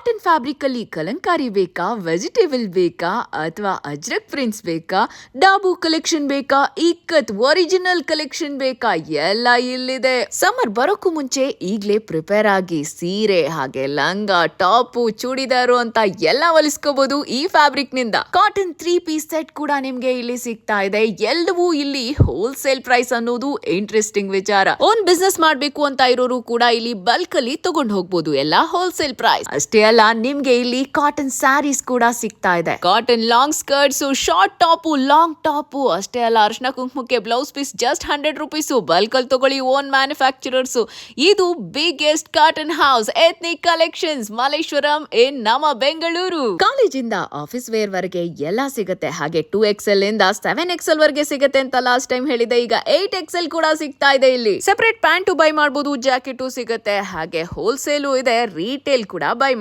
Cotton fabric ಅಲ್ಲಿ ಕಲಂಕಾರಿ ಬೇಕಾ, vegetable ಬೇಕಾ, ಅಥವಾ ಅಜ್ರಕ್ ಪ್ರಿಂಟ್ಸ್ ಬೇಕಾ, ಡಾಬು ಕಲೆಕ್ಷನ್ ಬೇಕಾ, ಇಕ್ಕತ್ ಒರಿಜಿನಲ್ ಕಲೆಕ್ಷನ್ ಬೇಕಾ, ಎಲ್ಲ ಇಲ್ಲಿದೆ. ಸಮ್ಮರ್ ಬರೋಕ್ಕೂ ಮುಂಚೆ ಈಗ್ಲೇ ಪ್ರಿಪೇರ್ ಆಗಿ ಸೀರೆ ಹಾಗೆ ಲಂಗ, ಟಾಪು, ಚೂಡಿದಾರು ಅಂತ ಎಲ್ಲ ಹೊಲಿಸ್ಕೋಬಹುದು ಈ ಫ್ಯಾಬ್ರಿಕ್ ನಿಂದ. ಕಾಟನ್ 3 ಪೀಸ್ ಸೆಟ್ ಕೂಡ ನಿಮ್ಗೆ ಇಲ್ಲಿ ಸಿಗ್ತಾ ಇದೆ. ಎಲ್ಲವೂ ಇಲ್ಲಿ ಹೋಲ್ಸೇಲ್ ಪ್ರೈಸ್ ಅನ್ನೋದು ಇಂಟ್ರೆಸ್ಟಿಂಗ್ ವಿಚಾರ. ಓನ್ ಬಿಸ್ನೆಸ್ ಮಾಡ್ಬೇಕು ಅಂತ ಇರೋರು ಕೂಡ ಇಲ್ಲಿ ಬಲ್ಕ್ ಅಲ್ಲಿ ತಗೊಂಡು ಹೋಗ್ಬೋದು. ಎಲ್ಲ ಹೋಲ್ಸೇಲ್ ಪ್ರೈಸ್ ಅಷ್ಟೇ ಅಲ್ಲ, ನಿಮ್ಗೆ ಇಲ್ಲಿ ಕಾಟನ್ ಸ್ಯಾರೀಸ್ ಕೂಡ ಸಿಗ್ತಾ ಇದೆ. Cotton long skirts, short top, long top ಅಷ್ಟೇ ಅಲ್ಲ, ಅರ್ಶನ ಕುಂಕುಮಕ್ಕೆ blouse piece just 100 rupees. Bulk ಅಲ್ಲಿ ತಗೊಳ್ಳಿ, ಓನ್ ಮ್ಯಾನುಫ್ಯಾಕ್ಚರರ್ಸ್. ಇದು biggest cotton house ethnic collections Malleshwaram in ನಮ್ಮ ಬೆಂಗಳೂರು. ಕಾಲೇಜಿಂದ ಆಫೀಸ್ ವೇರ್ ವರೆಗೆ ಎಲ್ಲ ಸಿಗುತ್ತೆ. ಹಾಗೆ 2XL ಇಂದ 7XL ವರೆಗೆ ಸಿಗುತ್ತೆ ಅಂತ ಲಾಸ್ಟ್ ಟೈಮ್ ಹೇಳಿದೆ. ಈಗ 8XL ಕೂಡ ಸಿಗ್ತಾ ಇದೆ. ಇಲ್ಲಿ ಸೆಪರೇಟ್ ಪ್ಯಾಂಟು ಬೈ ಮಾಡಬಹುದು, ಜಾಕೆಟು ಸಿಗುತ್ತೆ, ಹಾಗೆ ಹೋಲ್ಸೇಲು ಇದೆ, ರೀಟೇಲ್ ಕೂಡ ಬೈ